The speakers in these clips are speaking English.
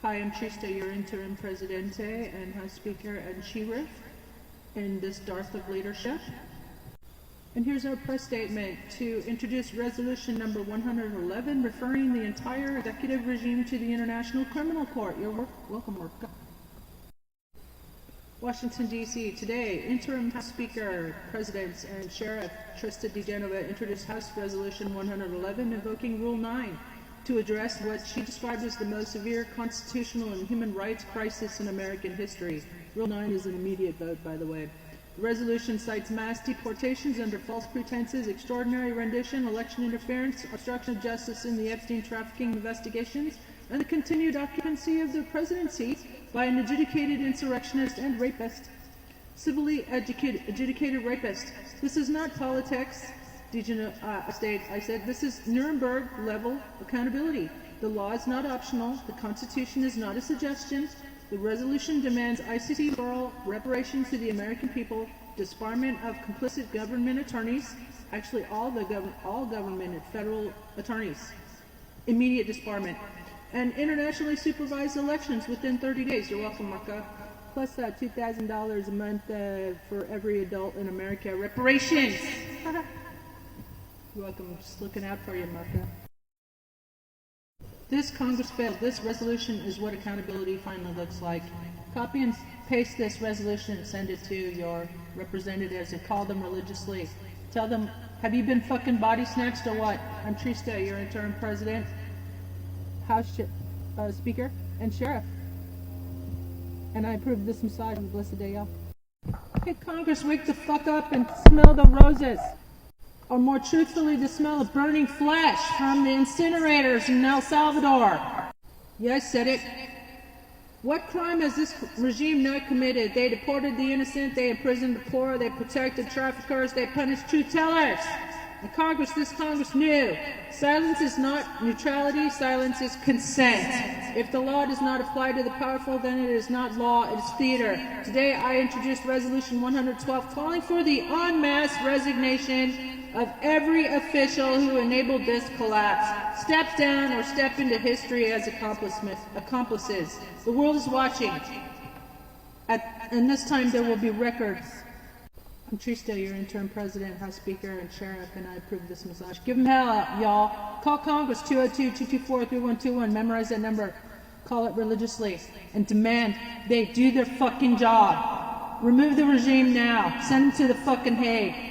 Hi, I'm Trista, your interim presidente and House Speaker and Sheriff in this dearth of leadership. And here's our press statement to introduce resolution number 111, referring the entire executive regime to the International Criminal Court. You're welcome, Mark. Washington, D.C. Today, interim House Speaker, Presidents, and Sheriff Trista DiGenova introduced House Resolution 111, invoking Rule 9 to address what she described as the most severe constitutional and human rights crisis in American history. Rule 9 is an immediate vote, by the way. The resolution cites mass deportations under false pretenses, extraordinary rendition, election interference, obstruction of justice in the Epstein trafficking investigations, and the continued occupancy of the presidency by an adjudicated insurrectionist and rapist. Civilly adjudicated rapist. This is not politics. I said this is Nuremberg level accountability. The law is not optional. The Constitution is not a suggestion. The resolution demands ICC moral reparations to the American people, disbarment of complicit government attorneys, actually all government and federal attorneys, immediate disbarment, and internationally supervised elections within 30 days. You're welcome, Marka. Plus $2,000 a month for every adult in America. Reparations! You're welcome. I'm just looking out for you, Marka. This Congress failed. This resolution is what accountability finally looks like. Copy and paste this resolution and send it to your representatives and call them religiously. Tell them, have you been fucking body snatched or what? I'm Trista, your interim president, House Speaker, and Sheriff. And I approve this massage on the blessed day, y'all. Hey, Congress, wake the fuck up and smell the roses. Or more truthfully, the smell of burning flesh from the incinerators in El Salvador. Yeah, I said it. What crime has this regime not committed? They deported the innocent, they imprisoned the poor, they protected traffickers, they punished truth tellers. And this Congress knew. Silence is not neutrality, silence is consent. If the law does not apply to the powerful, then it is not law, it is theater. Today I introduced Resolution 112 calling for the en masse resignation of every official who enabled this collapse. Step down or step into history as accomplices. The world is watching. And this time there will be records. I'm Trista, your interim president, House Speaker, and Sheriff, and I approve this massage. Give them hell out, y'all. Call Congress, 202-224-3121. Memorize that number. Call it religiously. And demand they do their fucking job. Remove the regime now. Send them to the fucking Hague.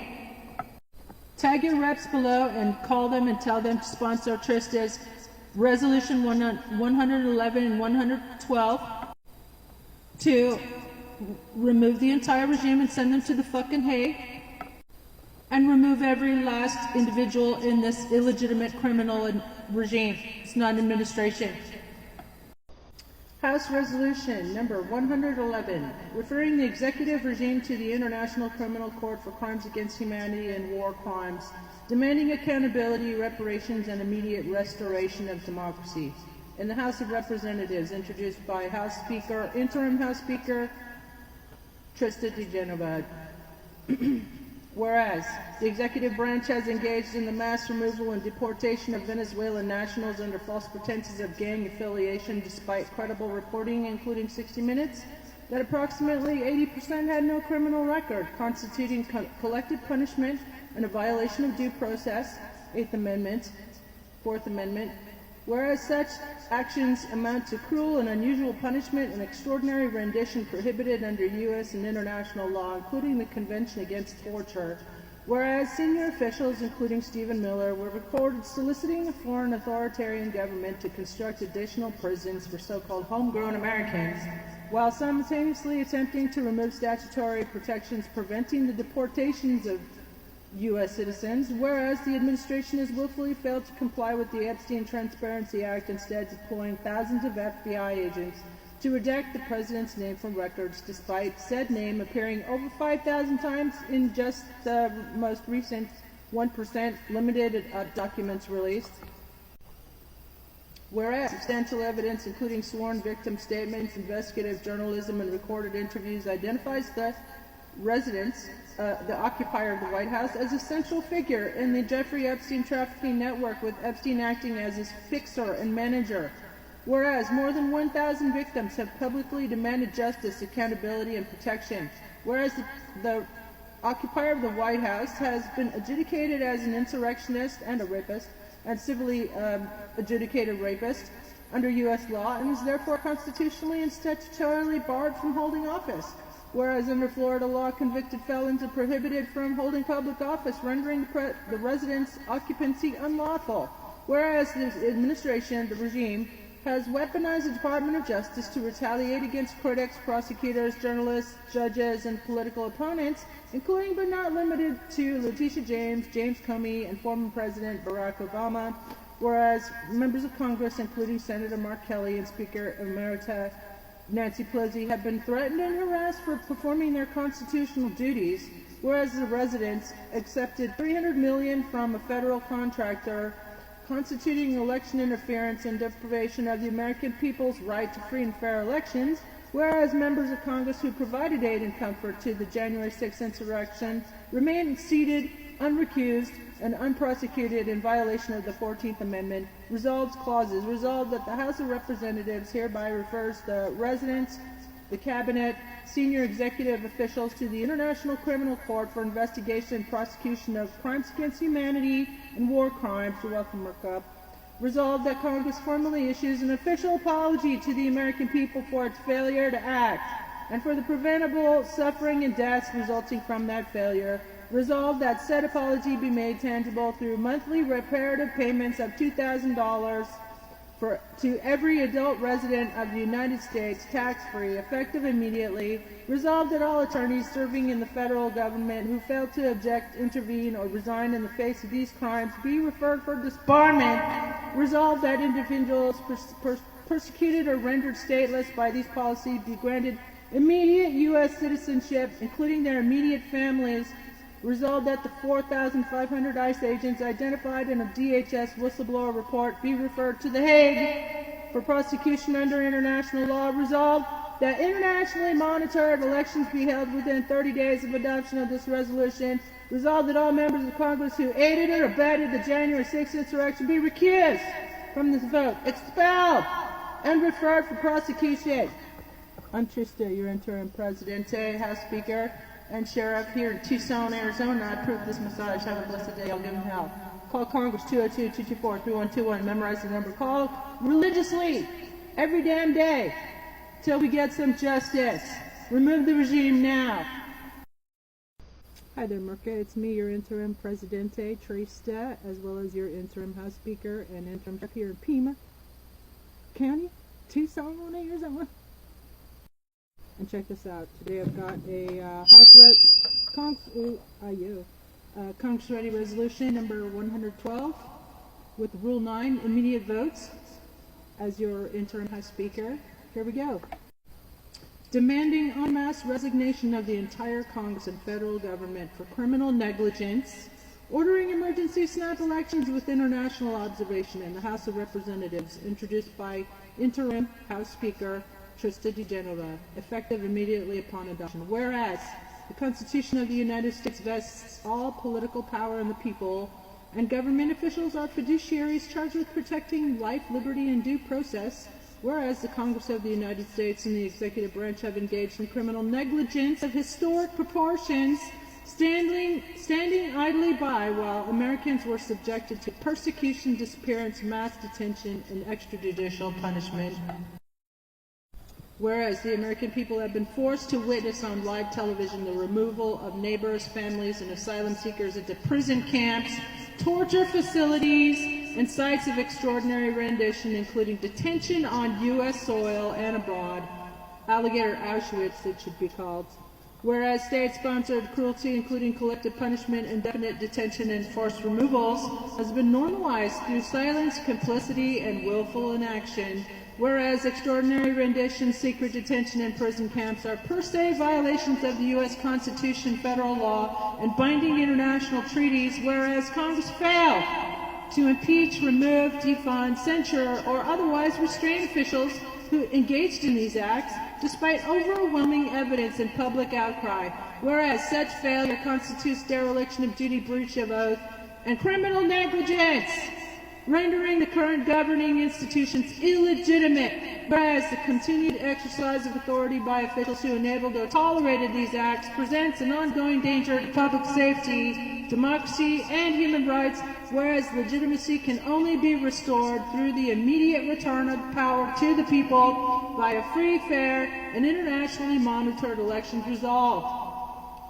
Tag your reps below and call them and tell them to sponsor Trista's Resolution 111 and 112 to remove the entire regime and send them to the fucking Hague, and remove every last individual in this illegitimate criminal regime. It's not administration. House Resolution number 111, referring the executive regime to the International Criminal Court for crimes against humanity and war crimes, demanding accountability, reparations, and immediate restoration of democracy. In the House of Representatives, introduced by interim House Speaker Trista DiGenova. Whereas the executive branch has engaged in the mass removal and deportation of Venezuelan nationals under false pretenses of gang affiliation, despite credible reporting, including 60 Minutes, that approximately 80% had no criminal record, constituting collective punishment and a violation of due process, 8th Amendment, 4th Amendment. Whereas such actions amount to cruel and unusual punishment and extraordinary rendition prohibited under U.S. and international law, including the Convention Against Torture. Whereas senior officials, including Stephen Miller, were recorded soliciting a foreign authoritarian government to construct additional prisons for so-called homegrown Americans, while simultaneously attempting to remove statutory protections preventing the deportations of U.S. citizens, whereas the administration has willfully failed to comply with the Epstein Transparency Act, instead deploying thousands of FBI agents to redact the president's name from records, despite said name appearing over 5,000 times in just the most recent 1% limited documents released. Whereas substantial evidence, including sworn victim statements, investigative journalism, and recorded interviews, identifies the the occupier of the White House, as a central figure in the Jeffrey Epstein trafficking network, with Epstein acting as his fixer and manager. Whereas more than 1,000 victims have publicly demanded justice, accountability, and protection. Whereas the occupier of the White House has been adjudicated as an insurrectionist and a rapist, and civilly adjudicated rapist under U.S. law, and is therefore constitutionally and statutorily barred from holding office. Whereas under Florida law, convicted felons are prohibited from holding public office, rendering the residence occupancy unlawful. Whereas the administration, the regime, has weaponized the Department of Justice to retaliate against critics, prosecutors, journalists, judges, and political opponents, including but not limited to Letitia James, James Comey, and former President Barack Obama. Whereas members of Congress, including Senator Mark Kelly and Speaker Emerita Nancy Pelosi, have been threatened and harassed for performing their constitutional duties, whereas the residents accepted $300 million from a federal contractor, constituting election interference and deprivation of the American people's right to free and fair elections, whereas members of Congress who provided aid and comfort to the January 6th insurrection remain seated, unrecused, and unprosecuted in violation of the 14th Amendment. Resolved clauses. Resolved that the House of Representatives hereby refers the residents, the Cabinet, senior executive officials to the International Criminal Court for investigation and prosecution of crimes against humanity and war crimes. You're welcome, Markup. Resolved that Congress formally issues an official apology to the American people for its failure to act and for the preventable suffering and deaths resulting from that failure. Resolved that said apology be made tangible through monthly reparative payments of $2,000 to every adult resident of the United States, tax-free, effective immediately. Resolved that all attorneys serving in the federal government who fail to object, intervene, or resign in the face of these crimes be referred for disbarment. Resolved that individuals persecuted or rendered stateless by these policies be granted immediate U.S. citizenship, including their immediate families. Resolved that the 4,500 ICE agents identified in a DHS whistleblower report be referred to The Hague for prosecution under international law. Resolved that internationally monitored elections be held within 30 days of adoption of this resolution. Resolved that all members of Congress who aided or abetted the January 6th insurrection be recused from this vote, expelled, and referred for prosecution. I'm Trista, your interim Presidente, House Speaker, and Sheriff here in Tucson, Arizona. I approve this massage. Have a blessed day. I'll give them hell. Call Congress 202-224-3121. Memorize the number. Call religiously every damn day till we get some justice. Remove the regime now. Hi there, Merca. It's me, your interim Presidente, Trista, as well as your interim House Speaker and interim Sheriff here in Pima County, Tucson, Arizona. And check this out. Today I've got a Congress Ready Resolution number 112 with Rule 9, immediate votes, as your interim House Speaker. Here we go. Demanding en masse resignation of the entire Congress and federal government for criminal negligence, ordering emergency snap elections with international observation in the House of Representatives, introduced by interim House Speaker Trista DeGenova, effective immediately upon adoption. Whereas the Constitution of the United States vests all political power in the people, and government officials are fiduciaries charged with protecting life, liberty, and due process. Whereas the Congress of the United States and the executive branch have engaged in criminal negligence of historic proportions, standing idly by while Americans were subjected to persecution, disappearance, mass detention, and extrajudicial punishment. Whereas the American people have been forced to witness on live television the removal of neighbors, families, and asylum seekers into prison camps, torture facilities, and sites of extraordinary rendition, including detention on U.S. soil and abroad, alligator Auschwitz it should be called. Whereas state-sponsored cruelty, including collective punishment, indefinite detention, and forced removals, has been normalized through silence, complicity, and willful inaction. Whereas extraordinary rendition, secret detention, and prison camps are per se violations of the U.S. Constitution, federal law, and binding international treaties, whereas Congress failed to impeach, remove, defund, censure, or otherwise restrain officials who engaged in these acts, despite overwhelming evidence and public outcry, whereas such failure constitutes dereliction of duty, breach of oath, and criminal negligence. rendering the current governing institutions illegitimate, whereas the continued exercise of authority by officials who enabled or tolerated these acts presents an ongoing danger to public safety, democracy, and human rights, whereas legitimacy can only be restored through the immediate return of power to the people by a free, fair, and internationally monitored elections. Resolved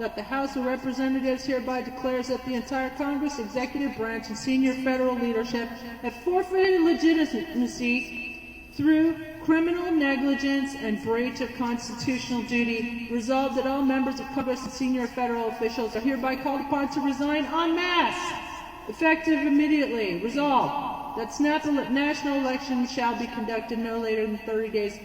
that the House of Representatives hereby declares that the entire Congress, executive branch, and senior federal leadership have forfeited legitimacy through criminal negligence and breach of constitutional duty. Resolved that all members of Congress and senior federal officials are hereby called upon to resign en masse, effective immediately. Resolved that snap national elections shall be conducted no later than 30 days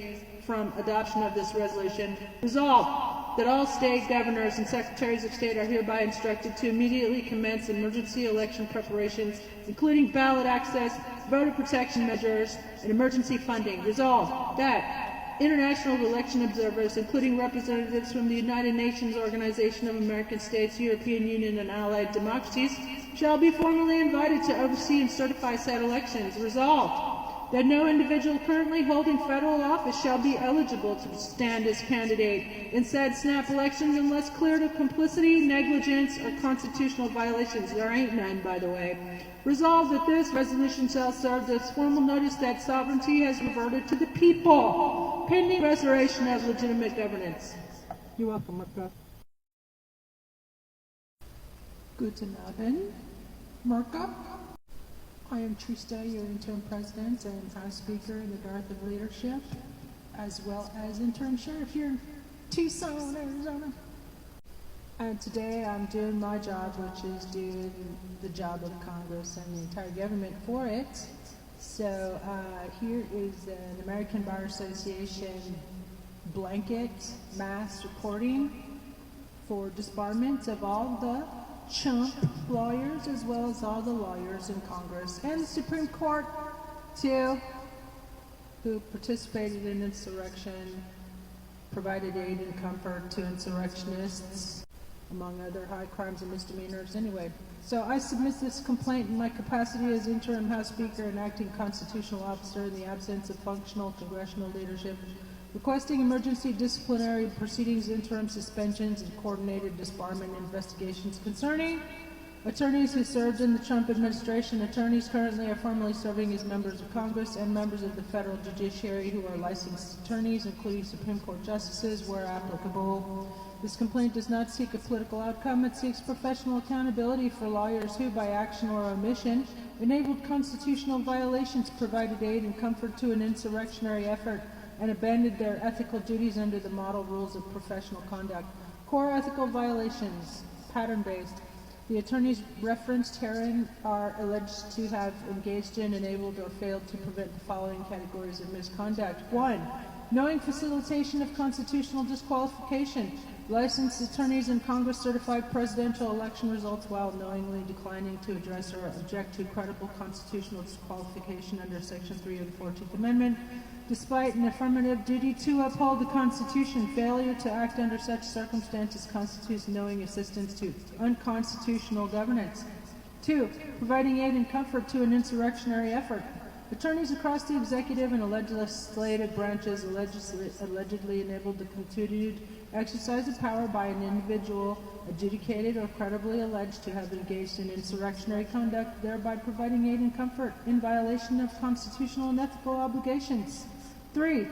from adoption of this resolution. Resolved that all state governors and secretaries of state are hereby instructed to immediately commence emergency election preparations, including ballot access, voter protection measures, and emergency funding. Resolved that international election observers, including representatives from the United Nations Organization of American States, European Union, and allied democracies, shall be formally invited to oversee and certify said elections. Resolved that no individual currently holding federal office shall be eligible to stand as candidate in said snap elections unless cleared of complicity, negligence, or constitutional violations. There ain't none, by the way. Resolved that this resolution shall serve as formal notice that sovereignty has reverted to the people, pending restoration of legitimate governance. You're welcome, Mirka. Guten Abend, Mirka. I am Trista, your interim president and House Speaker in the Garth of Leadership, as well as interim sheriff here in Tucson, Arizona. And today I'm doing my job, which is doing the job of Congress and the entire government for it. So here is an American Bar Association blanket mass reporting for disbarment of all the chump lawyers as well as all the lawyers in Congress and the Supreme Court too, who participated in insurrection, provided aid and comfort to insurrectionists, among other high crimes and misdemeanors. Anyway, so I submit this complaint in my capacity as interim House Speaker and acting constitutional officer in the absence of functional congressional leadership, requesting emergency disciplinary proceedings, interim suspensions, and coordinated disbarment investigations concerning attorneys who served in the Trump administration, attorneys currently are formally serving as members of Congress, and members of the federal judiciary who are licensed attorneys, including Supreme Court justices, where applicable. This complaint does not seek a political outcome. It seeks professional accountability for lawyers who, by action or omission, enabled constitutional violations, provided aid and comfort to an insurrectionary effort, and abandoned their ethical duties under the model rules of professional conduct. Core ethical violations, pattern-based. The attorneys referenced herein are alleged to have engaged in, enabled, or failed to prevent the following categories of misconduct. 1. Knowing facilitation of constitutional disqualification. Licensed attorneys in Congress certified presidential election results while knowingly declining to address or object to credible constitutional disqualification under Section 3 of the 14th Amendment, despite an affirmative duty to uphold the Constitution. Failure to act under such circumstances constitutes knowing assistance to unconstitutional governance. 2. Providing aid and comfort to an insurrectionary effort. Attorneys across the executive and legislative branches allegedly enabled the continued exercise of power by an individual adjudicated or credibly alleged to have engaged in insurrectionary conduct, thereby providing aid and comfort in violation of constitutional and ethical obligations. 3.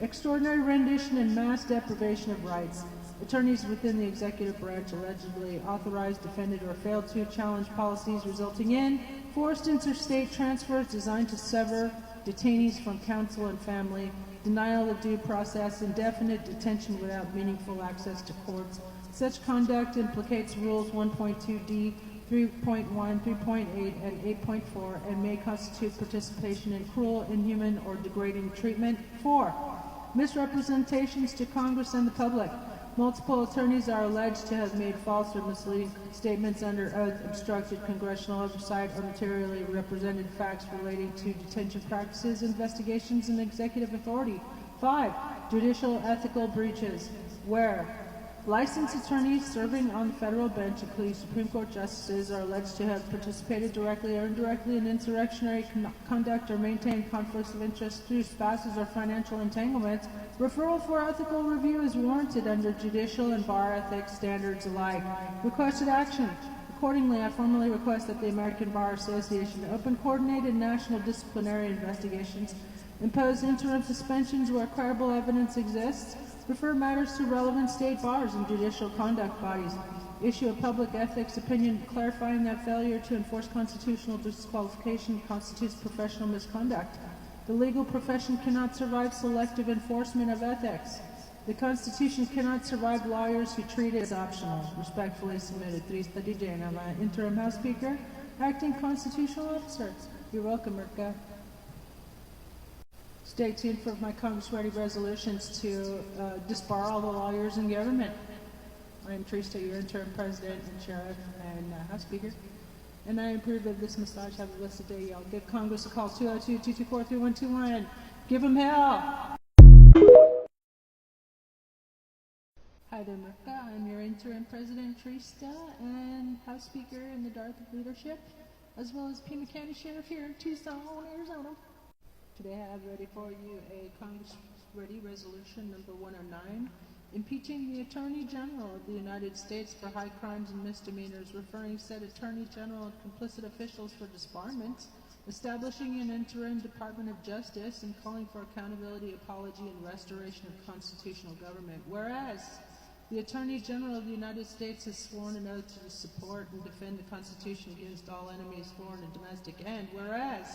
Extraordinary rendition and mass deprivation of rights. Attorneys within the executive branch allegedly authorized, defended, or failed to challenge policies resulting in forced interstate transfers designed to sever detainees from counsel and family, denial of due process, indefinite detention without meaningful access to courts. Such conduct implicates Rules 1.2d, 3.1, 3.8, and 8.4, and may constitute participation in cruel, inhuman, or degrading treatment. 4. Misrepresentations to Congress and the public. Multiple attorneys are alleged to have made false or misleading statements under oath, obstructed congressional oversight, or materially represented facts relating to detention practices, investigations, and executive authority. 5. Judicial ethical breaches, where Licensed attorneys serving on the federal bench, including Supreme Court justices, are alleged to have participated directly or indirectly in insurrectionary conduct or maintained conflicts of interest through spouses or financial entanglements. Referral for ethical review is warranted under judicial and bar ethics standards alike. Requested action. Accordingly, I formally request that the American Bar Association open coordinated national disciplinary investigations, impose interim suspensions where credible evidence exists, refer matters to relevant state bars and judicial conduct bodies, issue a public ethics opinion clarifying that failure to enforce constitutional disqualification constitutes professional misconduct. The legal profession cannot survive selective enforcement of ethics. The Constitution cannot survive lawyers who treat it as optional. Respectfully submitted, Trista DJ, Interim House Speaker, Acting Constitutional Officer. You're welcome, Mirka. Stay tuned for my Congress-ready resolutions to disbar all the lawyers in government. I am Trista, your interim president and sheriff and House Speaker. And I approve of this massage. Have a blessed day, y'all. Give Congress a call, 202-224-3121. Give them hell! Hi there, Mirka. I'm your interim president, Trista, and House Speaker in the Darth of Leadership, as well as Pima County Sheriff here in Tucson, Arizona. Today I have ready for you a Congress-ready resolution number 109, impeaching the Attorney General of the United States for high crimes and misdemeanors, referring said Attorney General and complicit officials for disbarment, establishing an interim Department of Justice, and calling for accountability, apology, and restoration of constitutional government. Whereas the Attorney General of the United States has sworn an oath to support and defend the Constitution against all enemies, foreign and domestic, and whereas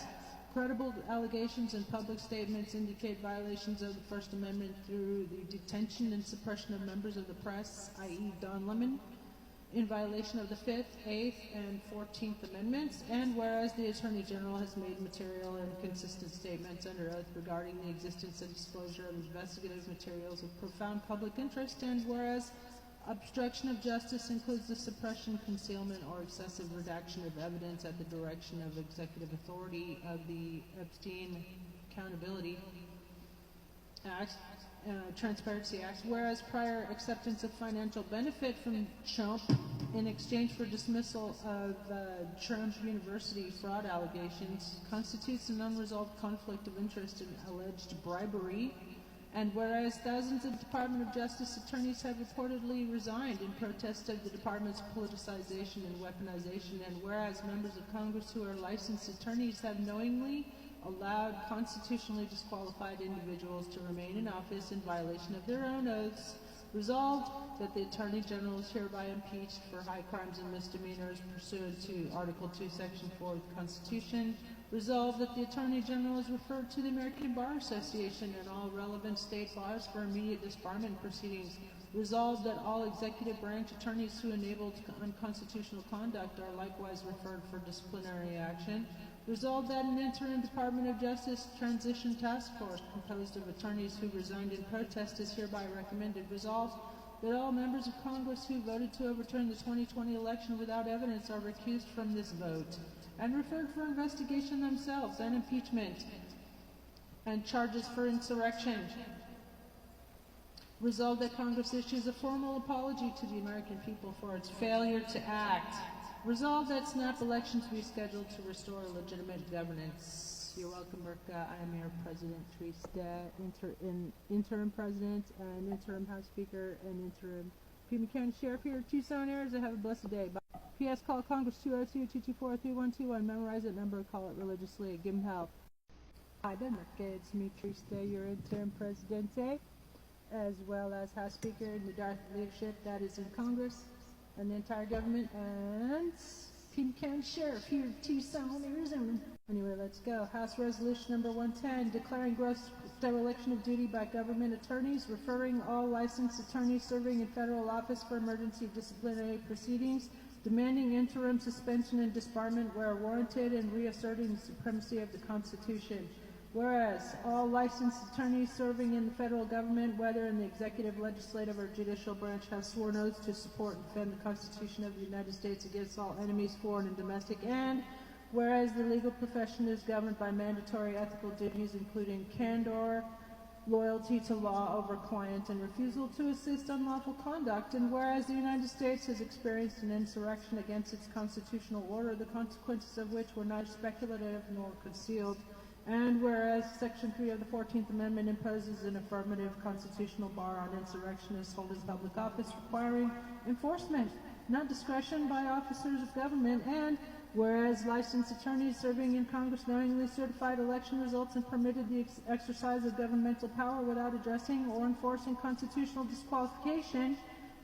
credible allegations and public statements indicate violations of the First Amendment through the detention and suppression of members of the press, i.e. Don Lemon, in violation of the 5th, 8th, and 14th Amendments, and whereas the Attorney General has made material and consistent statements under oath regarding the existence and disclosure of investigative materials of profound public interest, and whereas obstruction of justice includes the suppression, concealment, or excessive redaction of evidence at the direction of executive authority of the Epstein Accountability Act, Transparency Act, whereas prior acceptance of financial benefit from Trump in exchange for dismissal of Trump University fraud allegations constitutes an unresolved conflict of interest in alleged bribery, and whereas thousands of Department of Justice attorneys have reportedly resigned in protest of the department's politicization and weaponization, and whereas members of Congress who are licensed attorneys have knowingly allowed constitutionally disqualified individuals to remain in office in violation of their own oaths, resolved that the Attorney General is hereby impeached for high crimes and misdemeanors pursuant to Article 2, Section 4 of the Constitution. Resolved that the Attorney General is referred to the American Bar Association and all relevant state bars for immediate disbarment proceedings. Resolved that all executive branch attorneys who enabled unconstitutional conduct are likewise referred for disciplinary action. Resolved that an interim Department of Justice transition task force composed of attorneys who resigned in protest is hereby recommended. Resolved that all members of Congress who voted to overturn the 2020 election without evidence are recused from this vote and referred for investigation themselves and impeachment and charges for insurrection. Resolved that Congress issues a formal apology to the American people for its failure to act. Resolved that snap elections be scheduled to restore legitimate governance. You're welcome, Mirka. I am your President, Trista, interim President and interim House Speaker and interim Pima County Sheriff here in Tucson, Arizona. Have a blessed day. Bye. P.S. Call Congress 202-224-3121. Memorize that number. Call it religiously. Give them help. Hi there, Mirka. It's me, Trista, your interim Presidente, as well as House Speaker in the Darth Leadership that is in Congress and the entire government, and Pima County Sheriff here in Tucson, Arizona. Anyway, let's go. House Resolution number 110, declaring gross dereliction of duty by government attorneys, referring all licensed attorneys serving in federal office for emergency disciplinary proceedings, demanding interim suspension and disbarment where warranted, and reasserting the supremacy of the Constitution. Whereas all licensed attorneys serving in the federal government, whether in the executive, legislative, or judicial branch, have sworn oaths to support and defend the Constitution of the United States against all enemies, foreign and domestic, and whereas the legal profession is governed by mandatory ethical duties including candor, loyalty to law over client, and refusal to assist unlawful conduct. And whereas the United States has experienced an insurrection against its constitutional order, the consequences of which were neither speculative nor concealed. And whereas Section 3 of the 14th Amendment imposes an affirmative constitutional bar on insurrectionists holding public office, requiring enforcement, not discretion, by officers of government. And whereas licensed attorneys serving in Congress knowingly certified election results and permitted the exercise of governmental power without addressing or enforcing constitutional disqualification,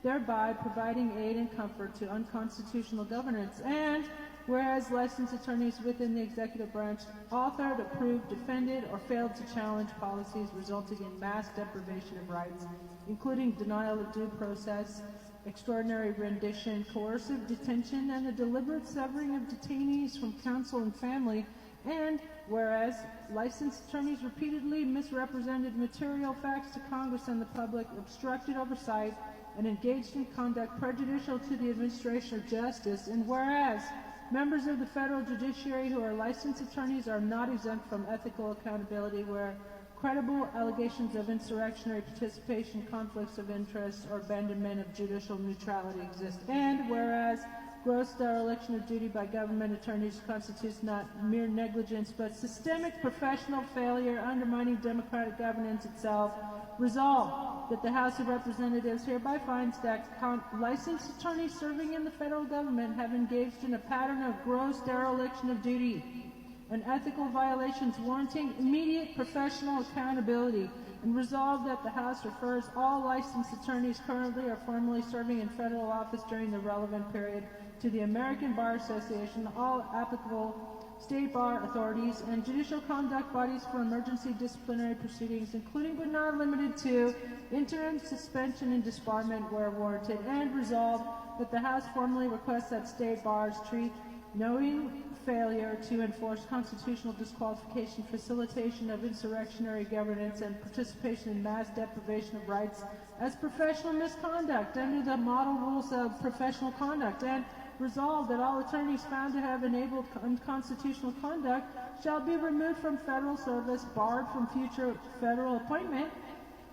thereby providing aid and comfort to unconstitutional governance. And whereas licensed attorneys within the executive branch authored, approved, defended, or failed to challenge policies resulting in mass deprivation of rights, including denial of due process, extraordinary rendition, coercive detention, and the deliberate severing of detainees from counsel and family. And whereas licensed attorneys repeatedly misrepresented material facts to Congress and the public, obstructed oversight, and engaged in conduct prejudicial to the administration of justice. And whereas members of the federal judiciary who are licensed attorneys are not exempt from ethical accountability where credible allegations of insurrectionary participation, conflicts of interest, or abandonment of judicial neutrality exist. And whereas gross dereliction of duty by government attorneys constitutes not mere negligence but systemic professional failure undermining democratic governance itself, resolved that the House of Representatives hereby finds that licensed attorneys serving in the federal government have engaged in a pattern of gross dereliction of duty and ethical violations warranting immediate professional accountability, and resolved that the House refers all licensed attorneys currently or formerly serving in federal office during the relevant period to the American Bar Association, all applicable state bar authorities, and judicial conduct bodies for emergency disciplinary proceedings, including but not limited to interim suspension and disbarment where warranted. And resolved that the House formally requests that state bars treat knowing failure to enforce constitutional disqualification, facilitation of insurrectionary governance, and participation in mass deprivation of rights as professional misconduct under the model rules of professional conduct. And resolved that all attorneys found to have enabled unconstitutional conduct shall be removed from federal service, barred from future federal appointment,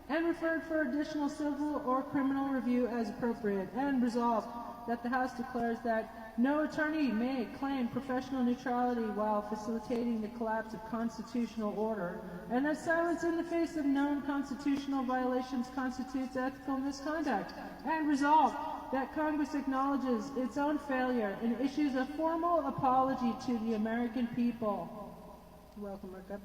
and referred for additional civil or criminal review as appropriate. And resolved that the House declares that no attorney may claim professional neutrality while facilitating the collapse of constitutional order, and that silence in the face of known constitutional violations constitutes ethical misconduct. And resolved that Congress acknowledges its own failure and issues a formal apology to the American people. Welcome, Mark,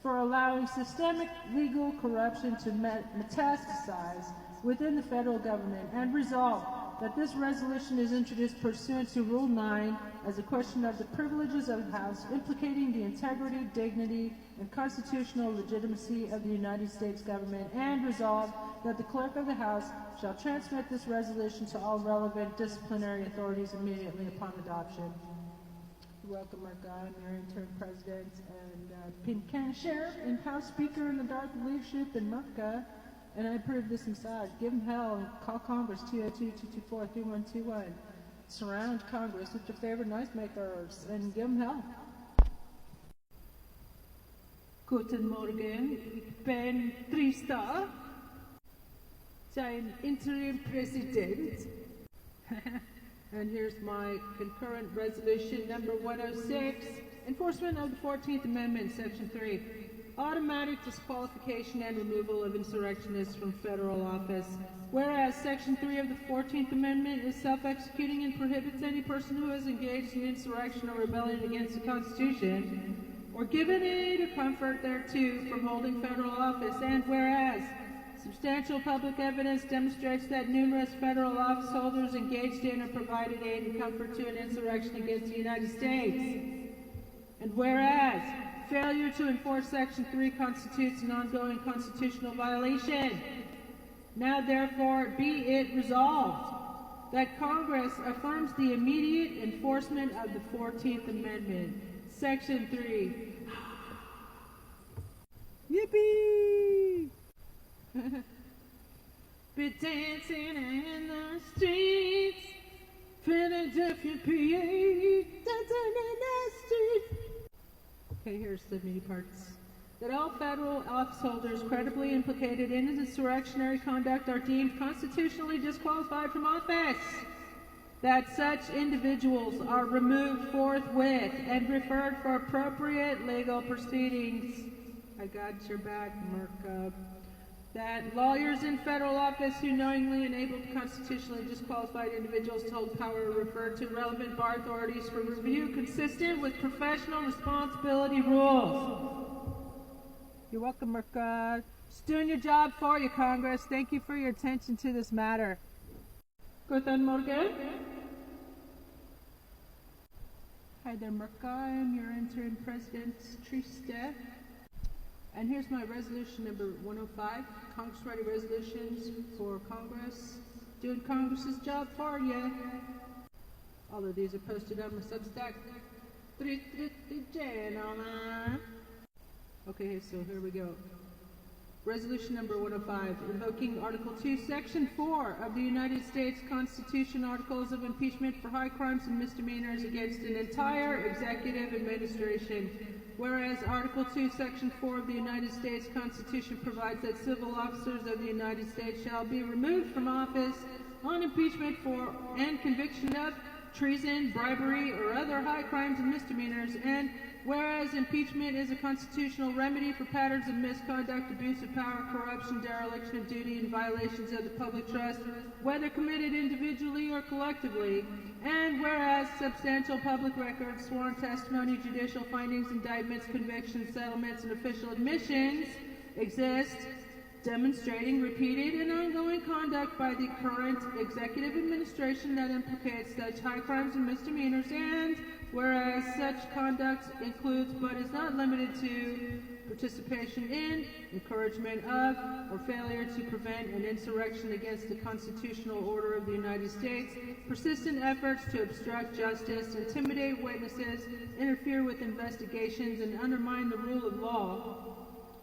for allowing systemic legal corruption to metastasize within the federal government. And resolved that this resolution is introduced pursuant to Rule 9 as a question of the privileges of the House, implicating the integrity, dignity, and constitutional legitimacy of the United States government. And resolved that the Clerk of the House shall transmit this resolution to all relevant disciplinary authorities immediately upon adoption. Welcome, our guy, your interim president, and Pin County Sheriff, and House Speaker in the dark leadership in Murka. And I approve this inside. Give them hell and call Congress 202-224-3121. Surround Congress with your favorite noisemakers and give them hell. Guten Morgen, ich bin Trista, sein Interim President. And here's my concurrent resolution number 106, enforcement of the 14th Amendment, Section 3. Automatic disqualification and removal of insurrectionists from federal office. Whereas Section 3 of the 14th Amendment is self-executing and prohibits any person who has engaged in insurrection or rebellion against the Constitution or given aid or comfort thereto from holding federal office. And whereas substantial public evidence demonstrates that numerous federal office holders engaged in or provided aid and comfort to an insurrection against the United States. And whereas failure to enforce Section 3 constitutes an ongoing constitutional violation. Now therefore be it resolved that Congress affirms the immediate enforcement of the 14th Amendment, Section 3. Yippee! Be dancing in the streets, Philadelphia, PA, dancing in the streets. Okay, here's the mini parts. that all federal office holders credibly implicated in insurrectionary conduct are deemed constitutionally disqualified from office, that such individuals are removed forthwith and referred for appropriate legal proceedings. I got your back, Merca. That lawyers in federal office who knowingly enabled constitutionally disqualified individuals to hold power are referred to relevant bar authorities for review consistent with professional responsibility rules. You're welcome, Merca. Just doing your job for you, Congress. Thank you for your attention to this matter. Guten Morgen. Hi there, Merca. I am your interim president, Triste. And here's my resolution number 105, Congress Ready Resolutions for Congress. Doing Congress's job for you. All of these are posted on my Substack. Okay, so here we go. Resolution number 105, invoking Article 2, Section 4 of the United States Constitution, Articles of Impeachment for high crimes and misdemeanors against an entire executive administration. Whereas Article 2, Section 4 of the United States Constitution provides that civil officers of the United States shall be removed from office on impeachment for and conviction of treason, bribery, or other high crimes and misdemeanors, and whereas impeachment is a constitutional remedy for patterns of misconduct, abuse of power, corruption, dereliction of duty, and violations of the public trust, whether committed individually or collectively, and whereas substantial public records, sworn testimony, judicial findings, indictments, convictions, settlements, and official admissions exist, demonstrating repeated and ongoing conduct by the current executive administration that implicates such high crimes and misdemeanors, and whereas such conduct includes but is not limited to participation in, encouragement of, or failure to prevent an insurrection against the constitutional order of the United States, persistent efforts to obstruct justice, intimidate witnesses, interfere with investigations, and undermine the rule of law,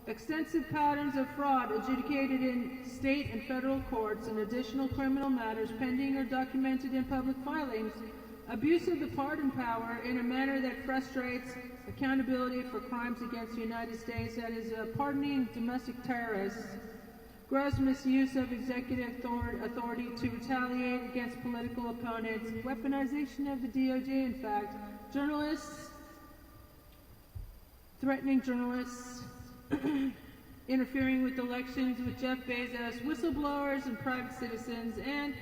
extensive patterns of fraud adjudicated in state and federal courts, and additional criminal matters pending or documented in public filings, abuse of the pardon power in a manner that frustrates accountability for crimes against the United States, that is, pardoning domestic terrorists, gross misuse of executive authority to retaliate against political opponents, weaponization of the DOJ, in fact, journalists, threatening journalists, interfering with elections with Jeff Bezos, whistleblowers, and private citizens, and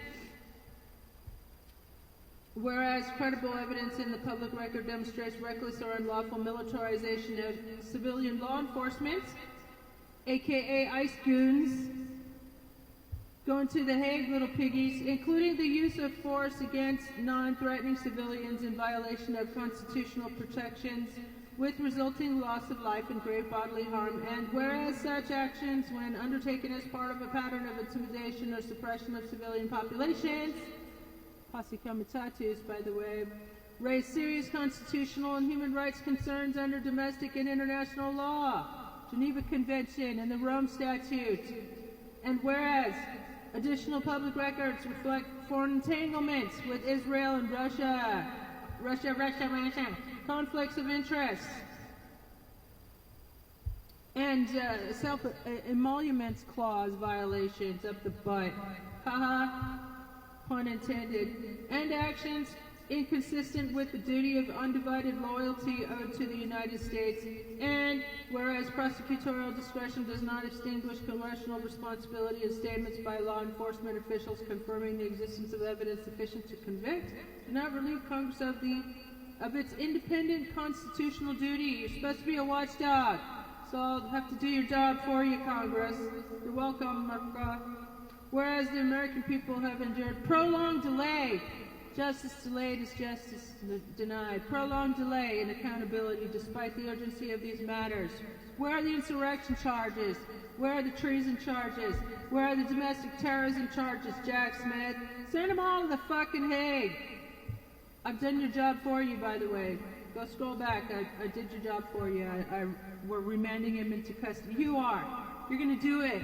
whereas credible evidence in the public record demonstrates reckless or unlawful militarization of civilian law enforcement, aka ICE goons, going to the Hague, little piggies, including the use of force against non-threatening civilians in violation of constitutional protections, with resulting loss of life and grave bodily harm, and whereas such actions, when undertaken as part of a pattern of intimidation or suppression of civilian populations, posse comitatus, by the way, raise serious constitutional and human rights concerns under domestic and international law, Geneva Convention, and the Rome Statute, and whereas additional public records reflect foreign entanglements with Israel and Russia, conflicts of interest, and self-emoluments clause violations up the butt, haha, pun intended, and actions inconsistent with the duty of undivided loyalty owed to the United States, and whereas prosecutorial discretion does not extinguish congressional responsibility in statements by law enforcement officials confirming the existence of evidence sufficient to convict, do not relieve Congress of its independent constitutional duty. You're supposed to be a watchdog, so I'll have to do your job for you, Congress. You're welcome, Merca. Whereas the American people have endured prolonged delay, justice delayed is justice denied, prolonged delay in accountability despite the urgency of these matters. Where are the insurrection charges? Where are the treason charges? Where are the domestic terrorism charges, Jack Smith? Send them all to the fucking Hague. I've done your job for you, by the way. Go scroll back. I did your job for you. We're remanding him into custody. You are. You're going to do it.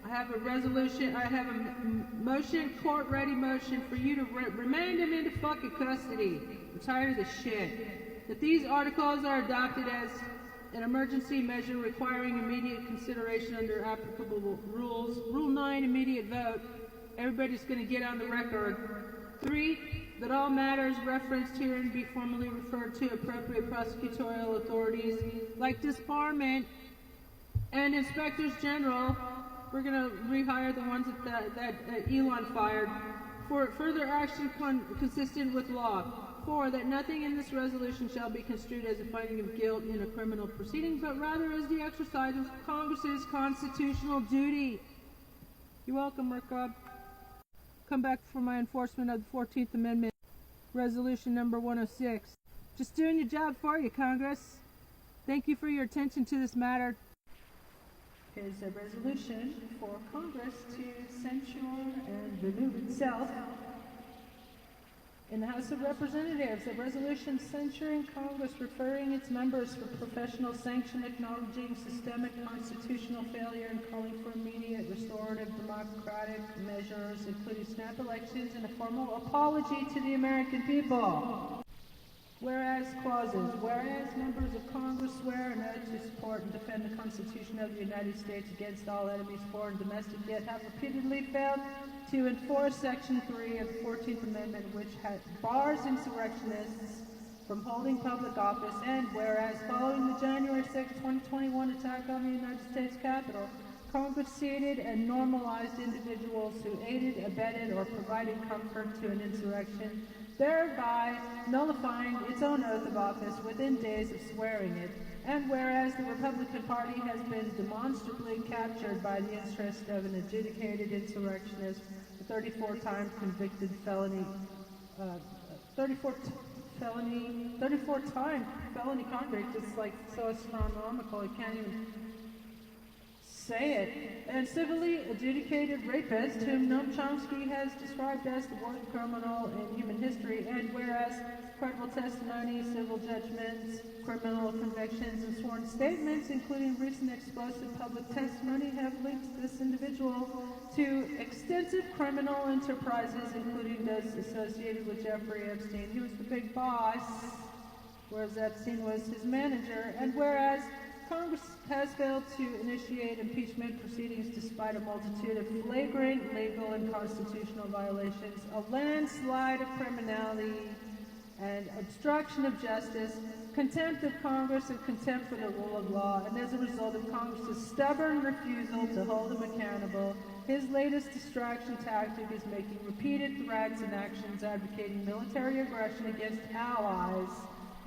I have a resolution. I have a motion, court-ready motion for you to remand him into fucking custody. I'm tired of this shit. That these articles are adopted as an emergency measure requiring immediate consideration under applicable rules. Rule 9, immediate vote. Everybody's going to get on the record. 3, that all matters referenced herein be formally referred to appropriate prosecutorial authorities like disbarment and inspectors general. We're going to rehire the ones that Elon fired for further action consistent with law. 4, that nothing in this resolution shall be construed as a finding of guilt in a criminal proceeding, but rather as the exercise of Congress's constitutional duty. You're welcome, Rick Rob. Come back for my enforcement of the 14th Amendment, resolution number 106. Just doing your job for you, Congress. Thank you for your attention to this matter. Here's a resolution for Congress to censure and remove itself. In the House of Representatives, a resolution censuring Congress, referring its members for professional sanction, acknowledging systemic constitutional failure, and calling for immediate restorative democratic measures, including snap elections, and a formal apology to the American people. Whereas clauses, whereas members of Congress swear an oath to support and defend the Constitution of the United States against all enemies, foreign and domestic, yet have repeatedly failed to enforce Section 3 of the 14th Amendment, which bars insurrectionists from holding public office, and whereas following the January 6, 2021 attack on the United States Capitol, Congress seated and normalized individuals who aided, abetted, or provided comfort to an insurrection, thereby nullifying its own oath of office within days of swearing it, and whereas the Republican Party has been demonstrably captured by the interest of an adjudicated insurrectionist, a 34-time convicted felony, 34-time felony convict, it's like so astronomical, I can't even say it, and civilly adjudicated rapist whom Noam Chomsky has described as the worst criminal in human history, and whereas credible testimony, civil judgments, criminal convictions, and sworn statements, including recent explosive public testimony, have linked this individual to extensive criminal enterprises, including those associated with Jeffrey Epstein. He was the big boss, whereas Epstein was his manager, and whereas Congress has failed to initiate impeachment proceedings despite a multitude of flagrant legal and constitutional violations, a landslide of criminality and obstruction of justice, contempt of Congress, and contempt for the rule of law, and as a result of Congress's stubborn refusal to hold him accountable, his latest distraction tactic is making repeated threats and actions advocating military aggression against allies,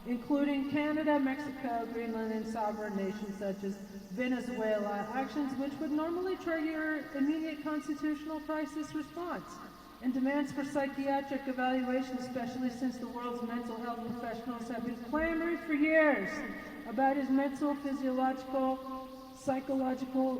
including Canada, Mexico, Greenland, and sovereign nations such as Venezuela, actions which would normally trigger immediate constitutional crisis response, and demands for psychiatric evaluation, especially since the world's mental health professionals have been clamoring for years about his mental, physiological, psychological,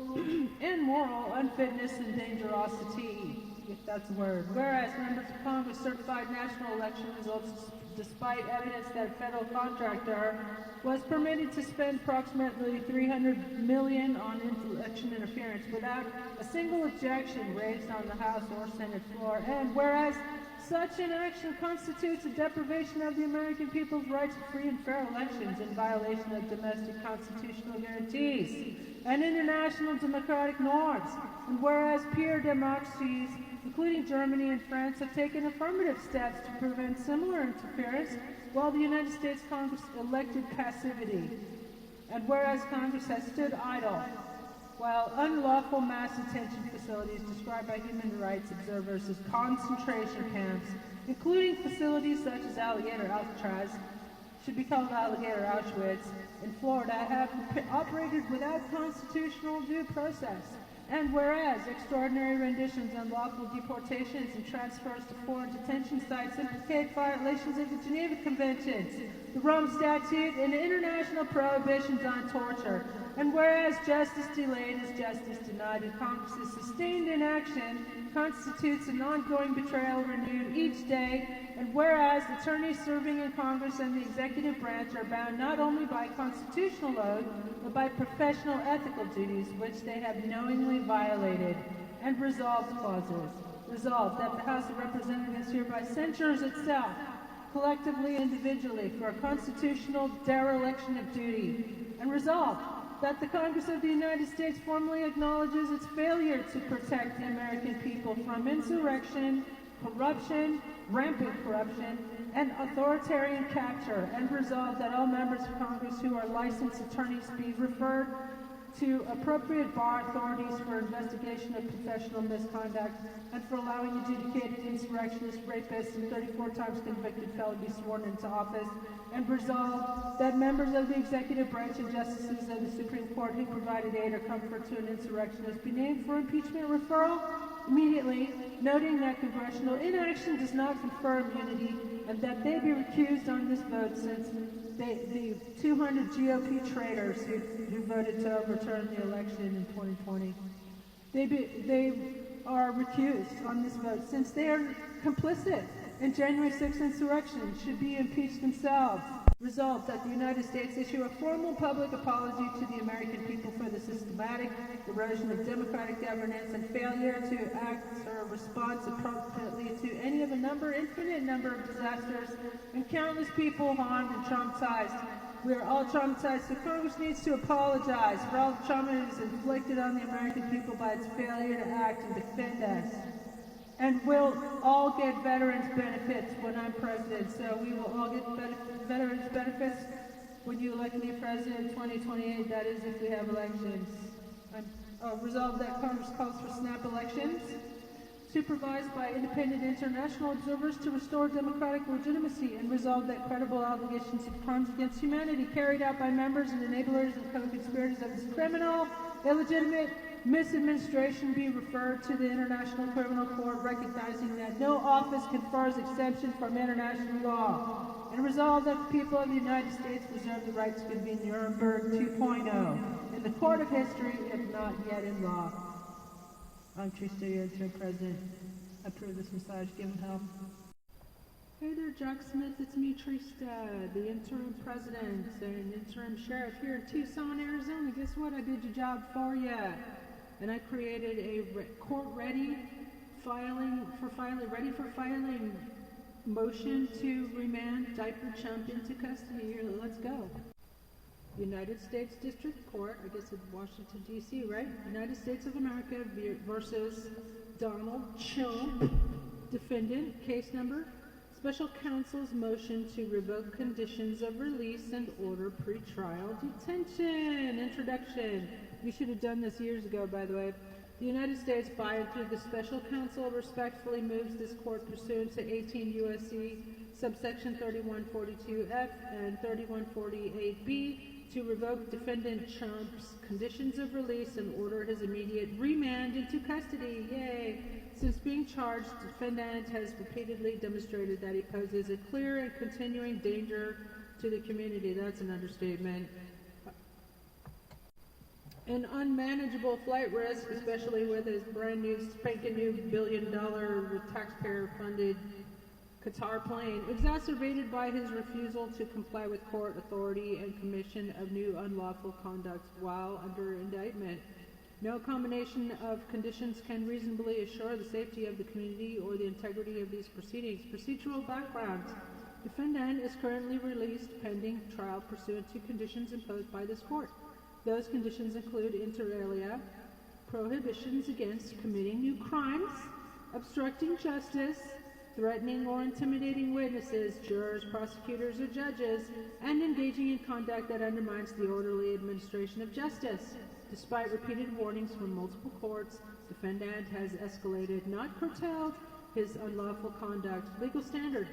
and moral unfitness and dangerosity, if that's a word. Whereas members of Congress certified national election results despite evidence that a federal contractor was permitted to spend approximately $300 million on election interference without a single objection raised on the House or Senate floor, and whereas such an action constitutes a deprivation of the American people's right to free and fair elections in violation of domestic constitutional guarantees and international democratic norms, and whereas peer democracies, including Germany and France, have taken affirmative steps to prevent similar interference, while the United States Congress elected passivity, and whereas Congress has stood idle while unlawful mass detention facilities described by human rights observers as concentration camps, including facilities such as Alligator Alcatraz, should be called Alligator Auschwitz, in Florida, have operated without constitutional due process. And whereas extraordinary renditions, unlawful deportations, and transfers to foreign detention sites implicate violations of the Geneva Conventions, the Rome Statute, and international prohibitions on torture. And whereas justice delayed is justice denied, and Congress's sustained inaction constitutes an ongoing betrayal renewed each day, and whereas attorneys serving in Congress and the executive branch are bound not only by constitutional oath, but by professional ethical duties which they have knowingly violated, and resolved clauses. Resolved that the House of Representatives hereby censures itself. collectively and individually, for a constitutional dereliction of duty, and resolved that the Congress of the United States formally acknowledges its failure to protect the American people from insurrection, corruption, rampant corruption, and authoritarian capture, and resolved that all members of Congress who are licensed attorneys be referred to appropriate bar authorities for investigation of professional misconduct and for allowing adjudicated insurrectionists, rapists, and 34 times convicted felon be sworn into office, and resolved that members of the executive branch and justices of the Supreme Court who provided aid or comfort to an insurrectionist be named for impeachment referral immediately, noting that congressional inaction does not confer immunity and that they be recused on this vote since the 200 GOP traitors who voted to overturn the election in 2020. They are recused on this vote since they are complicit in January 6th insurrection, should be impeached themselves. Resolved that the United States issue a formal public apology to the American people for the systematic erosion of democratic governance and failure to act or respond appropriately to any of a infinite number of disasters and countless people harmed and traumatized. We are all traumatized, so Congress needs to apologize for all the trauma that is inflicted on the American people by its failure to act and defend us. And we'll all get veterans benefits when I'm president, so we will all get veterans benefits when you elect me president in 2028, that is if we have elections. Resolved that Congress calls for snap elections, supervised by independent international observers to restore democratic legitimacy, and resolved that credible allegations of crimes against humanity carried out by members and enablers and co-conspirators of this criminal, illegitimate misadministration be referred to the International Criminal Court, recognizing that no office confers exemption from international law, and resolved that the people of the United States reserve the right to convene Nuremberg 2.0 in the court of history, if not yet in law. I'm Trista, your interim president. I approve this massage. Give him help. Hey there, Jack Smith. It's me, Trista, the interim president and interim sheriff here in Tucson, Arizona. Guess what? I did your job for you. And I created a court-ready ready for filing motion to remand Diaper Chump into custody. Here, let's go. United States District Court, I guess it's Washington, D.C., right? United States of America versus Donald Chump, defendant, case number, Special Counsel's motion to revoke conditions of release and order pretrial detention. Introduction. We should have done this years ago, by the way. The United States, by and through the Special Counsel, respectfully moves this court pursuant to 18 U.S.C. subsection 3142F and 3148B to revoke defendant Chump's conditions of release and order his immediate remand into custody. Yay! Since being charged, the defendant has repeatedly demonstrated that he poses a clear and continuing danger to the community. That's an understatement. An unmanageable flight risk, especially with his brand new, spanking new $1 billion taxpayer-funded Qatar plane, exacerbated by his refusal to comply with court authority and commission of new unlawful conduct while under indictment. No combination of conditions can reasonably assure the safety of the community or the integrity of these proceedings. Procedural background. Defendant is currently released pending trial pursuant to conditions imposed by this court. Those conditions include, inter alia, prohibitions against committing new crimes, obstructing justice, threatening or intimidating witnesses, jurors, prosecutors, or judges, and engaging in conduct that undermines the orderly administration of justice. Despite repeated warnings from multiple courts, defendant has escalated, not curtailed, his unlawful conduct. Legal standard.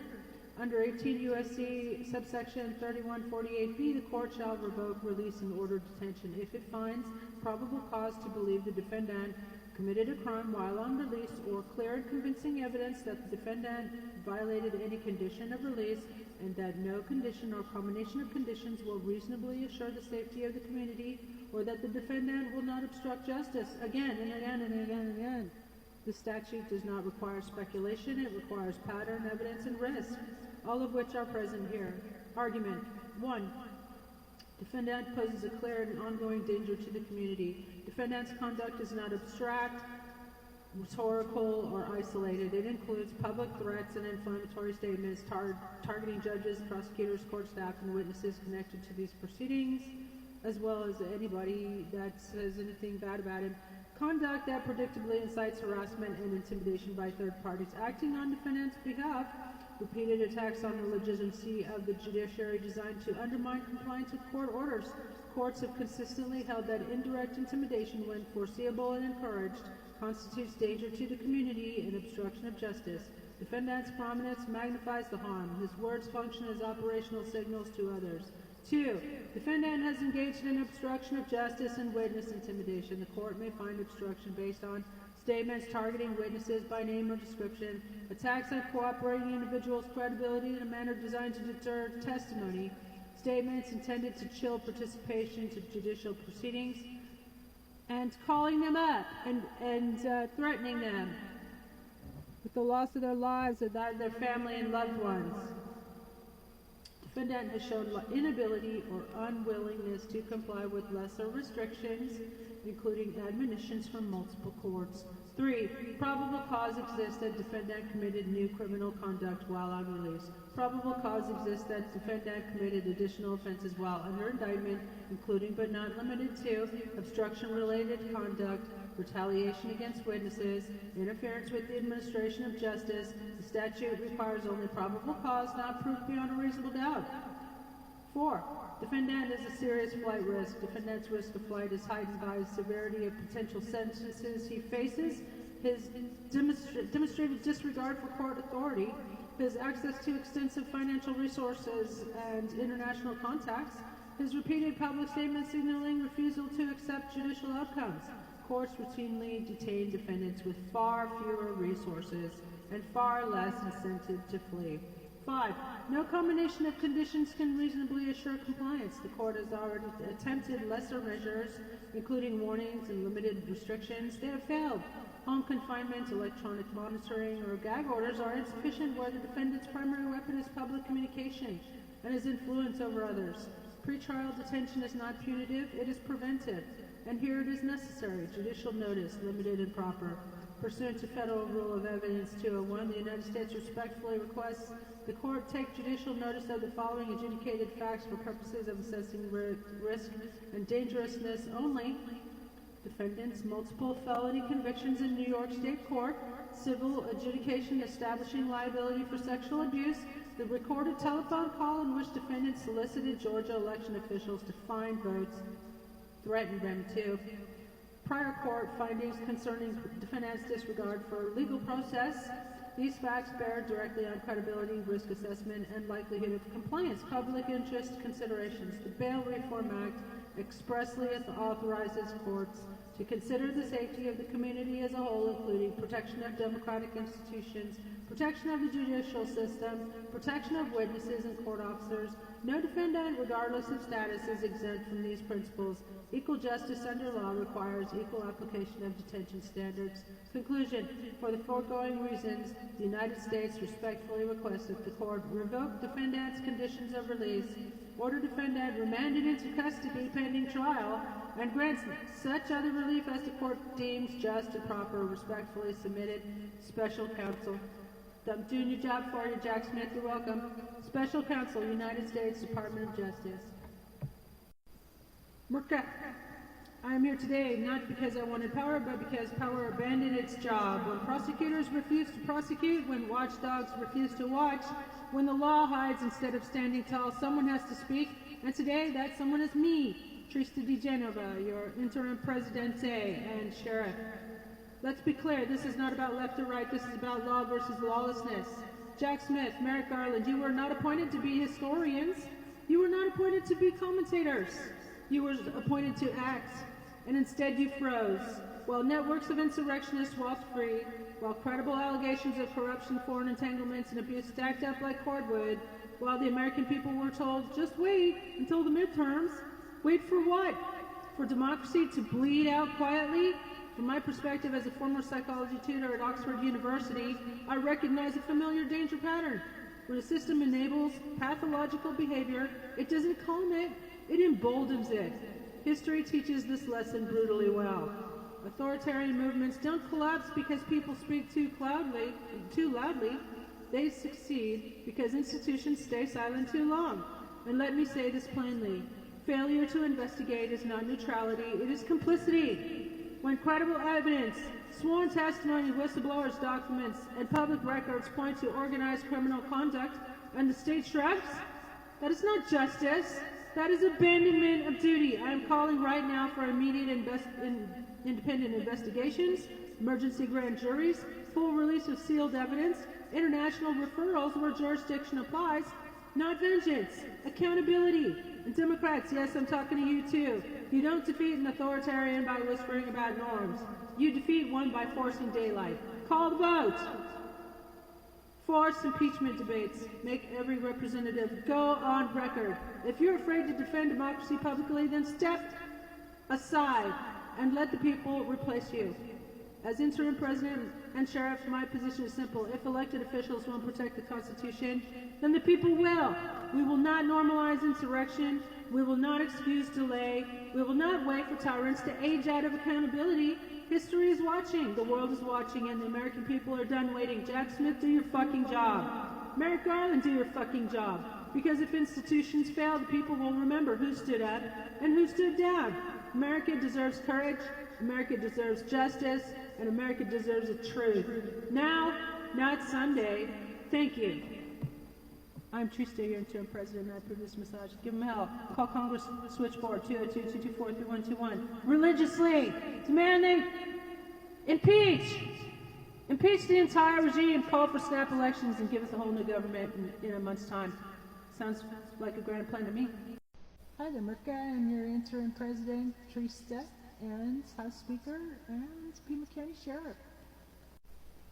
Under 18 U.S.C. subsection 3148B, the court shall revoke release and order detention if it finds probable cause to believe the defendant committed a crime while on release or clear and convincing evidence that the defendant violated any condition of release and that no condition or combination of conditions will reasonably assure the safety of the community or that the defendant will not obstruct justice. Again and again and again and again. The statute does not require speculation, it requires pattern, evidence, and risk, all of which are present here. Argument 1. Defendant poses a clear and ongoing danger to the community. Defendant's conduct is not abstract, rhetorical, or isolated. It includes public threats and inflammatory statements targeting judges, prosecutors, court staff, and witnesses connected to these proceedings, as well as anybody that says anything bad about him. Conduct that predictably incites harassment and intimidation by third parties acting on defendant's behalf. Repeated attacks on the legitimacy of the judiciary designed to undermine compliance with court orders. Courts have consistently held that indirect intimidation, when foreseeable and encouraged, constitutes danger to the community and obstruction of justice. Defendant's prominence magnifies the harm. His words function as operational signals to others. 2. Defendant has engaged in obstruction of justice and witness intimidation. The court may find obstruction based on statements targeting witnesses by name or description, attacks on cooperating individuals' credibility in a manner designed to deter testimony, statements intended to chill participation to judicial proceedings, and calling them up and threatening them with the loss of their lives or that of their family and loved ones. Defendant has shown inability or unwillingness to comply with lesser restrictions, including admonitions from multiple courts. 3. Probable cause exists that defendant committed new criminal conduct while on release. Probable cause exists that defendant committed additional offenses while under indictment, including but not limited to obstruction-related conduct, retaliation against witnesses, interference with the administration of justice. The statute requires only probable cause, not proof beyond a reasonable doubt. 4. Defendant is a serious flight risk. Defendant's risk of flight is heightened by the severity of potential sentences he faces, his demonstrated disregard for court authority, his access to extensive financial resources and international contacts, his repeated public statements signaling refusal to accept judicial outcomes. Courts routinely detain defendants with far fewer resources and far less incentive to flee. 5. No combination of conditions can reasonably assure compliance. The court has already attempted lesser measures, including warnings and limited restrictions. They have failed. Home confinement, electronic monitoring, or gag orders are insufficient where the defendant's primary weapon is public communication and his influence over others. Pretrial detention is not punitive, it is preventive. And here it is necessary. Judicial notice, limited and proper. Pursuant to Federal Rule of Evidence 201, the United States respectfully requests the court take judicial notice of the following adjudicated facts for purposes of assessing risk and dangerousness only. Defendant's multiple felony convictions in New York State Court, civil adjudication establishing liability for sexual abuse, the recorded telephone call in which defendant solicited Georgia election officials to find votes, threatened them to. Prior court findings concerning defendant's disregard for legal process. These facts bear directly on credibility, risk assessment, and likelihood of compliance. Public interest considerations. The Bail Reform Act expressly authorizes courts to consider the safety of the community as a whole, including protection of democratic institutions, protection of the judicial system, protection of witnesses and court officers. No defendant, regardless of status, is exempt from these principles. Equal justice under law requires equal application of detention standards. Conclusion. For the foregoing reasons, the United States respectfully requests that the court revoke defendant's conditions of release, order defendant remanded into custody pending trial, and grants such other relief as the court deems just and proper. Respectfully submitted. Special Counsel. I'm doing your job for you, Jack Smith. You're welcome. Special Counsel, United States Department of Justice. Murka. I am here today not because I wanted power, but because power abandoned its job. When prosecutors refuse to prosecute, when watchdogs refuse to watch, when the law hides instead of standing tall, someone has to speak. And today, that someone is me, Trista DiGenova, your interim presidente and sheriff. Let's be clear, this is not about left or right, this is about law versus lawlessness. Jack Smith, Merrick Garland, you were not appointed to be historians. You were not appointed to be commentators. You were appointed to act, and instead you froze. While networks of insurrectionists walked free, while credible allegations of corruption, foreign entanglements, and abuse stacked up like cordwood, while the American people were told, just wait until the midterms. Wait for what? For democracy to bleed out quietly? From my perspective as a former psychology tutor at Oxford University, I recognize a familiar danger pattern. When a system enables pathological behavior, it doesn't calm it, it emboldens it. History teaches this lesson brutally well. Authoritarian movements don't collapse because people speak too loudly. They succeed because institutions stay silent too long. And let me say this plainly. Failure to investigate is not neutrality, it is complicity. When credible evidence, sworn testimony, whistleblowers' documents, and public records point to organized criminal conduct and the state shrugs, that is not justice. That is abandonment of duty. I am calling right now for immediate independent investigations, emergency grand juries, full release of sealed evidence, international referrals where jurisdiction applies, not vengeance, accountability. And Democrats, yes, I'm talking to you too. You don't defeat an authoritarian by whispering about norms. You defeat one by forcing daylight. Call the vote. Force impeachment debates. Make every representative go on record. If you're afraid to defend democracy publicly, then step aside and let the people replace you. As interim president and sheriff, my position is simple. If elected officials won't protect the Constitution, then the people will. We will not normalize insurrection. We will not excuse delay. We will not wait for tyrants to age out of accountability. History is watching. The world is watching, and the American people are done waiting. Jack Smith, do your fucking job. Merrick Garland, do your fucking job. Because if institutions fail, the people will remember who stood up and who stood down. America deserves courage. America deserves justice. And America deserves the truth. Now, not someday. Thank you. I'm Tuesday, your interim president, and I approve this massage. Give them hell. Call Congress switchboard 202-224-3121. Religiously demanding impeach the entire regime, call for snap elections, and give us a whole new government in a month's time. Sounds like a grand plan to me. Hi there, Mirka. I'm your interim president, Teresa, and House Speaker, and Pima County Sheriff.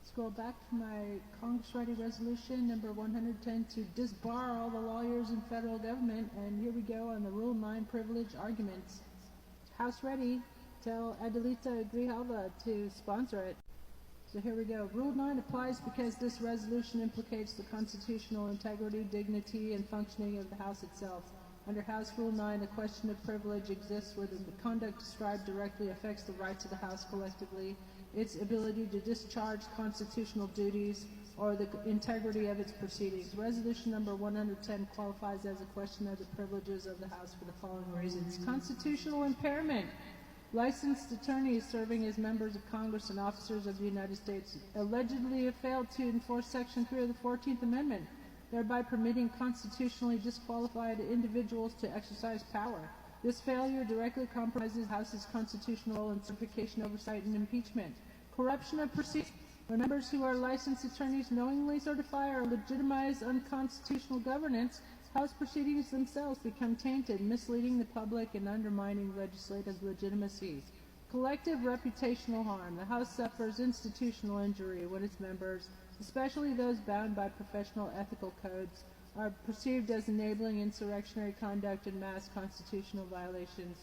Scroll back to my Congress-ready resolution number 110 to disbar all the lawyers in federal government, and here we go on the Rule 9 privilege arguments. House ready. Tell Adelita Grijalva to sponsor it. So here we go. Rule 9 applies because this resolution implicates the constitutional integrity, dignity, and functioning of the House itself. Under House Rule 9, a question of privilege exists whether the conduct described directly affects the rights of the House collectively, its ability to discharge constitutional duties, or the integrity of its proceedings. Resolution number 110 qualifies as a question of the privileges of the House for the following reasons. Constitutional impairment. Licensed attorneys serving as members of Congress and officers of the United States allegedly have failed to enforce Section 3 of the 14th Amendment, thereby permitting constitutionally disqualified individuals to exercise power. This failure directly compromises the House's constitutional role in certification, oversight, and impeachment. Corruption of procedure. When members who are licensed attorneys knowingly certify or legitimize unconstitutional governance, House proceedings themselves become tainted, misleading the public and undermining legislative legitimacy. Collective reputational harm. The House suffers institutional injury when its members, especially those bound by professional ethical codes, are perceived as enabling insurrectionary conduct and mass constitutional violations.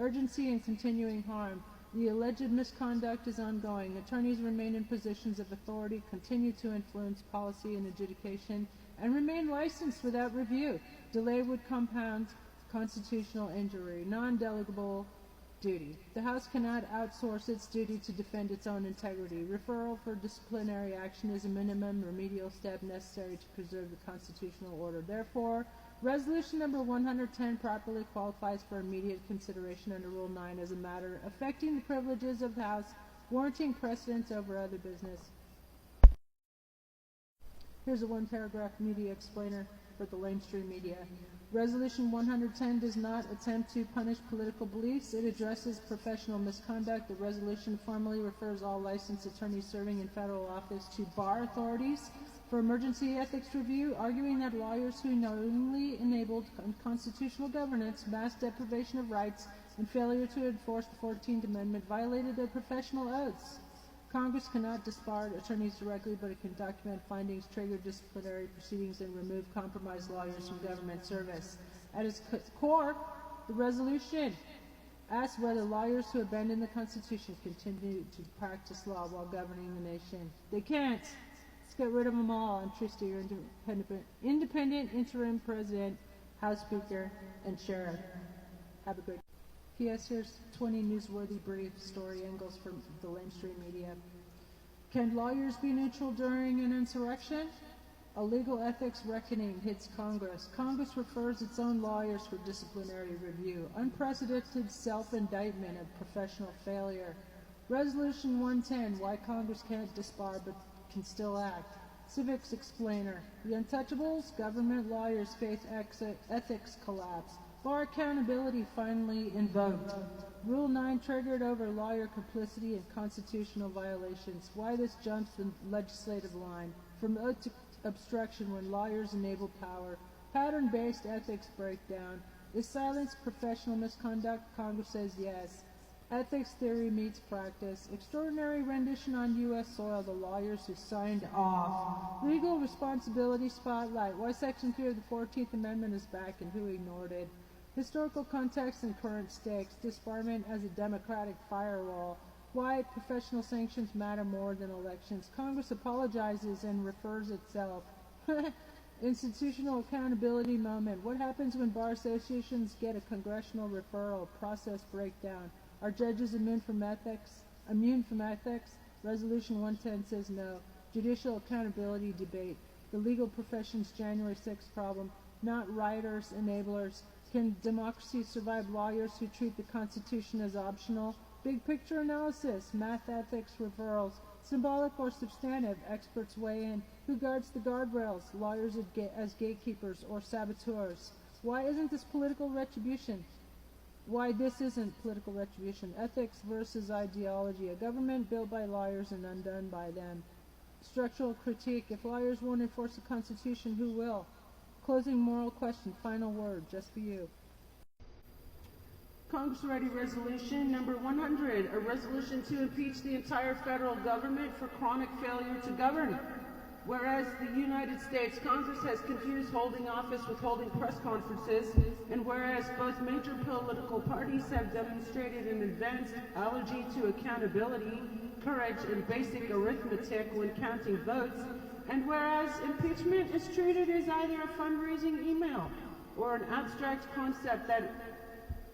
Urgency and continuing harm. The alleged misconduct is ongoing. Attorneys remain in positions of authority, continue to influence policy and adjudication, and remain licensed without review. Delay would compound constitutional injury. Non-delegable duty. The House cannot outsource its duty to defend its own integrity. Referral for disciplinary action is a minimum remedial step necessary to preserve the constitutional order. Therefore, Resolution number 110 properly qualifies for immediate consideration under Rule 9 as a matter affecting the privileges of the House, warranting precedence over other business. Here's a one-paragraph media explainer for the lamestream media. Resolution 110 does not attempt to punish political beliefs. It addresses professional misconduct. The resolution formally refers all licensed attorneys serving in federal office to bar authorities for emergency ethics review, arguing that lawyers who knowingly enabled unconstitutional governance, mass deprivation of rights, and failure to enforce the 14th Amendment violated their professional oaths. Congress cannot disbar attorneys directly, but it can document findings, trigger disciplinary proceedings, and remove compromised lawyers from government service. At its core, the resolution asks whether lawyers who abandon the Constitution continue to practice law while governing the nation. They can't. Let's get rid of them all. I'm Trista, your independent interim president, House Speaker, and Sheriff. Have a good P.S. Here's 20 newsworthy brief story angles from the mainstream media. Can lawyers be neutral during an insurrection? A legal ethics reckoning hits Congress. Congress refers its own lawyers for disciplinary review. Unprecedented self-indictment of professional failure. Resolution 110, why Congress can't disbar but can still act. Civics explainer. The Untouchables, government lawyers face ethics collapse. Bar accountability finally invoked. Rule 9 triggered over lawyer complicity and constitutional violations. Why this jumps the legislative line. From oath to obstruction when lawyers enable power. Pattern-based ethics breakdown. Is silence professional misconduct? Congress says yes. Ethics theory meets practice. Extraordinary rendition on U.S. soil. The lawyers who signed off. Legal responsibility spotlight. Why Section 3 of the 14th Amendment is back and who ignored it. Historical context and current stakes. Disbarment as a democratic firewall. Why professional sanctions matter more than elections. Congress apologizes and refers itself. Institutional accountability moment. What happens when bar associations get a congressional referral? Process breakdown. Are judges immune from ethics? Resolution 110 says no. Judicial accountability debate. The legal profession's January 6th problem. Not rioters, enablers. Can democracy survive lawyers who treat the Constitution as optional? Big picture analysis. Math ethics referrals. Symbolic or substantive. Experts weigh in. Who guards the guardrails? Lawyers as gatekeepers or saboteurs. Why isn't this political retribution? Why this isn't political retribution. Ethics versus ideology. A government built by lawyers and undone by them. Structural critique. If lawyers won't enforce the Constitution, who will? Closing moral question. Final word. Just for you. Congress-ready resolution number 100, a resolution to impeach the entire federal government for chronic failure to govern. Whereas the United States Congress has confused holding office with holding press conferences, and whereas both major political parties have demonstrated an advanced allergy to accountability, courage, and basic arithmetic when counting votes, and whereas impeachment is treated as either a fundraising email or an abstract concept that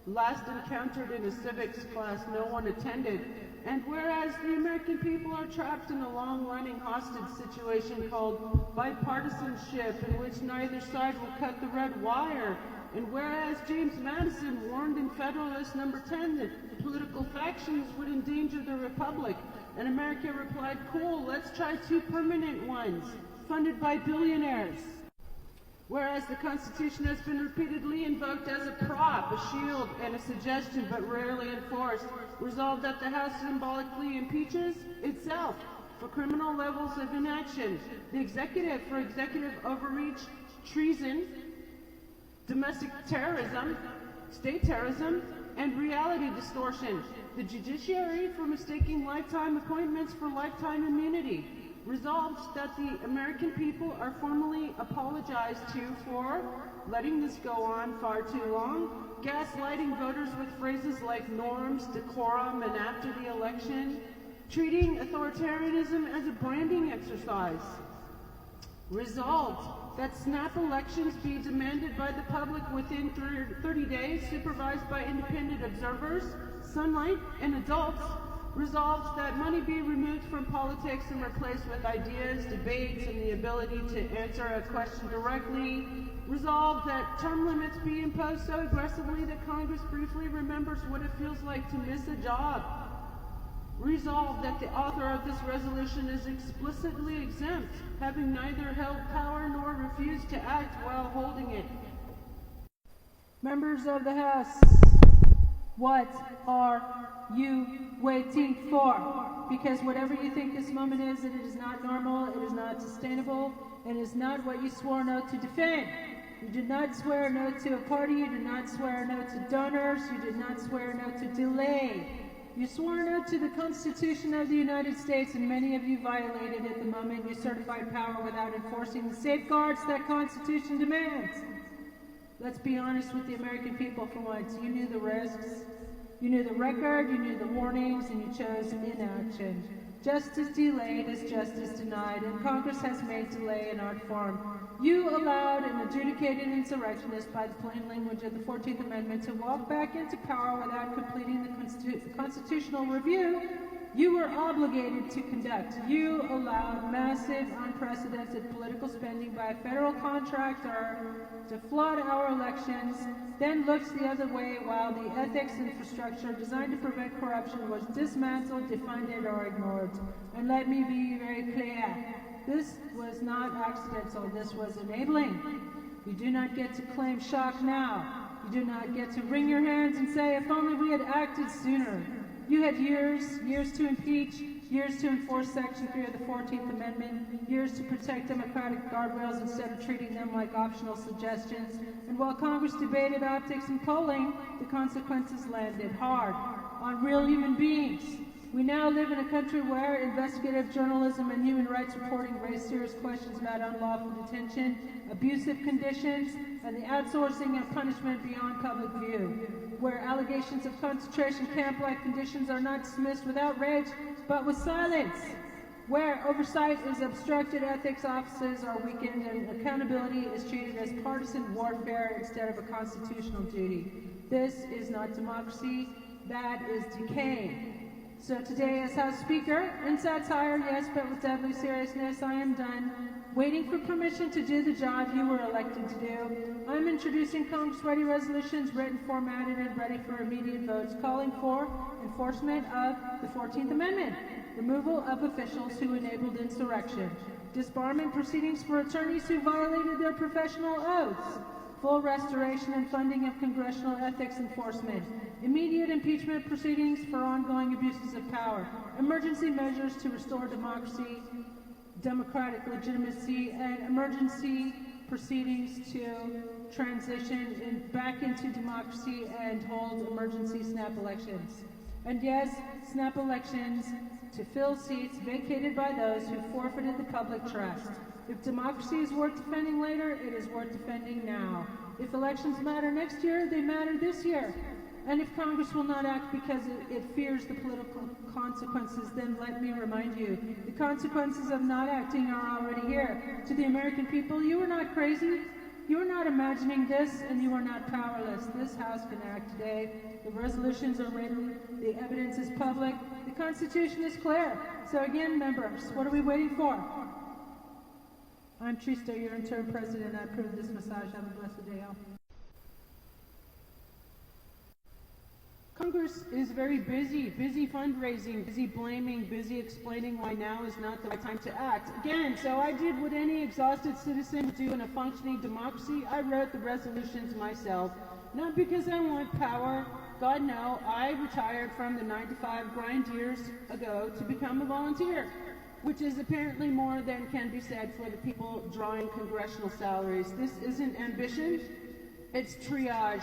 last encountered in a civics class no one attended, and whereas the American people are trapped in a long-running hostage situation called bipartisanship in which neither side will cut the red wire, and whereas James Madison warned in Federalist number 10 that political factions would endanger the republic, and America replied, cool, let's try 2 permanent ones, funded by billionaires. Whereas the Constitution has been repeatedly invoked as a prop, a shield, and a suggestion, but rarely enforced, resolved that the House symbolically impeaches itself for criminal levels of inaction, the executive for executive overreach, treason, domestic terrorism, state terrorism, and reality distortion, the judiciary for mistaking lifetime appointments for lifetime immunity, resolved that the American people are formally apologized to for letting this go on far too long, gaslighting voters with phrases like norms, decorum, and after the election, treating authoritarianism as a branding exercise. Resolved that snap elections be demanded by the public within 30 days, supervised by independent observers, sunlight, and adults. Resolved that money be removed from politics and replaced with ideas, debates, and the ability to answer a question directly. Resolved that term limits be imposed so aggressively that Congress briefly remembers what it feels like to miss a job. Resolved that the author of this resolution is explicitly exempt, having neither held power nor refused to act while holding it. Members of the House, what are you waiting for? Because whatever you think this moment is, it is not normal, it is not sustainable, it is not what you swore an oath to defend. You did not swear an oath to a party, you did not swear an oath to donors, you did not swear an oath to delay. You swore an oath to the Constitution of the United States, and many of you violated it the moment you certified power without enforcing the safeguards that Constitution demands. Let's be honest with the American people for once. You knew the risks, you knew the record, you knew the warnings, and you chose inaction. Justice delayed is justice denied, and Congress has made delay an art form. You allowed an adjudicated insurrectionist by the plain language of the 14th Amendment to walk back into power without completing the constitutional review you were obligated to conduct. You allowed massive, unprecedented political spending by a federal contractor to flood our elections, then looks the other way while the ethics infrastructure designed to prevent corruption was dismantled, defunded, or ignored. And let me be very clear, this was not accidental, this was enabling. You do not get to claim shock now. You do not get to wring your hands and say, if only we had acted sooner. You had years to impeach, years to enforce Section 3 of the 14th Amendment, years to protect democratic guardrails instead of treating them like optional suggestions. And while Congress debated optics and polling, the consequences landed hard on real human beings. We now live in a country where investigative journalism and human rights reporting raise serious questions about unlawful detention, abusive conditions, and the outsourcing of punishment beyond public view, where allegations of concentration camp-like conditions are not dismissed with outrage, but with silence, where oversight is obstructed, ethics offices are weakened, and accountability is treated as partisan warfare instead of a constitutional duty. This is not democracy, that is decay. So today, as House Speaker, in satire, yes, but with deadly seriousness, I am done waiting for permission to do the job you were elected to do. I'm introducing Congress-ready resolutions written, formatted, and ready for immediate votes, calling for enforcement of the 14th Amendment, removal of officials who enabled insurrection, disbarment proceedings for attorneys who violated their professional oaths, full restoration and funding of congressional ethics enforcement, immediate impeachment proceedings for ongoing abuses of power, emergency measures to restore democracy, democratic legitimacy, and emergency proceedings to transition back into democracy and hold emergency snap elections. And yes, snap elections to fill seats vacated by those who forfeited the public trust. If democracy is worth defending later, it is worth defending now. If elections matter next year, they matter this year. And if Congress will not act because it fears the political consequences, then let me remind you, the consequences of not acting are already here. To the American people, you are not crazy. You are not imagining this, and you are not powerless. This House can act today. The resolutions are written. The evidence is public. The Constitution is clear. So again, members, what are we waiting for? I'm Trista, your interim president. I approve this massage. Have a blessed day, all. Congress is very busy fundraising, busy blaming, busy explaining why now is not the right time to act. Again, so I did what any exhausted citizen would do in a functioning democracy. I wrote the resolutions myself, not because I want power. God, no, I retired from the 9-to-5 grind years ago to become a volunteer, which is apparently more than can be said for the people drawing congressional salaries. This isn't ambition, it's triage.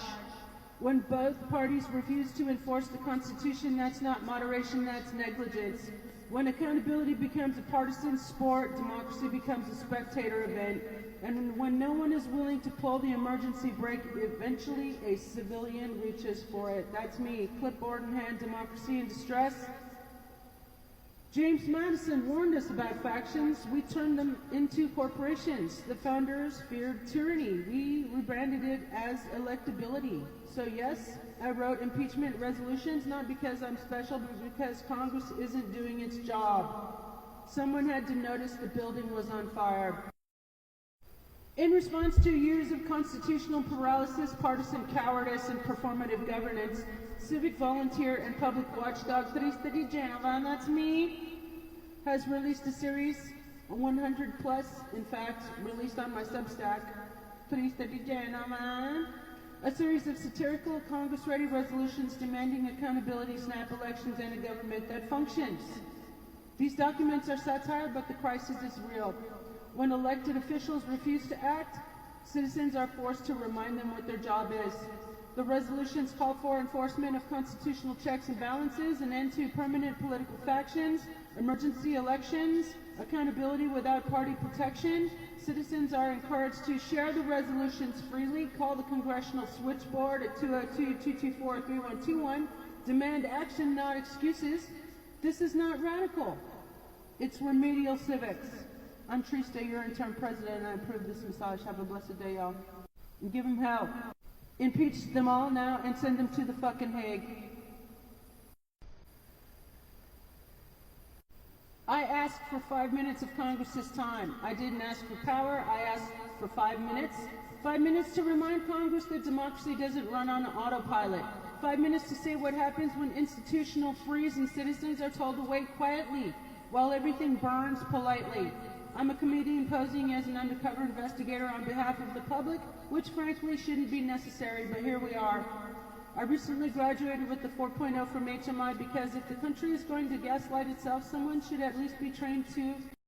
When both parties refuse to enforce the Constitution, that's not moderation, that's negligence. When accountability becomes a partisan sport, democracy becomes a spectator event. And when no one is willing to pull the emergency brake, eventually a civilian reaches for it. That's me, clipboard in hand, democracy in distress. James Madison warned us about factions. We turned them into corporations. The founders feared tyranny. We rebranded it as electability. So yes, I wrote impeachment resolutions, not because I'm special, but because Congress isn't doing its job. Someone had to notice the building was on fire. In response to years of constitutional paralysis, partisan cowardice, and performative governance, civic volunteer and public watchdog Trista Di Genova, that's me, has released a series, 100 plus, in fact, released on my Substack, Trista Di Genova, a series of satirical Congress-ready resolutions demanding accountability, snap elections, and a government that functions. These documents are satire, but the crisis is real. When elected officials refuse to act, citizens are forced to remind them what their job is. The resolutions call for enforcement of constitutional checks and balances, an end to permanent political factions, emergency elections, accountability without party protection. Citizens are encouraged to share the resolutions freely, call the Congressional Switchboard at 202-224-3121, demand action, not excuses. This is not radical. It's remedial civics. I'm Trista, your interim president, and I approve this massage. Have a blessed day, y'all. And give them hell. Impeach them all now and send them to the fucking Hague. I asked for 5 minutes of Congress's time. I didn't ask for power. I asked for 5 minutes. 5 minutes to remind Congress that democracy doesn't run on autopilot. 5 minutes to say what happens when institutional freeze and citizens are told to wait quietly while everything burns politely. I'm a comedian posing as an undercover investigator on behalf of the public, which frankly shouldn't be necessary, but here we are. I recently graduated with the 4.0 from HMI because if the country is going to gaslight itself, someone should at least be trained to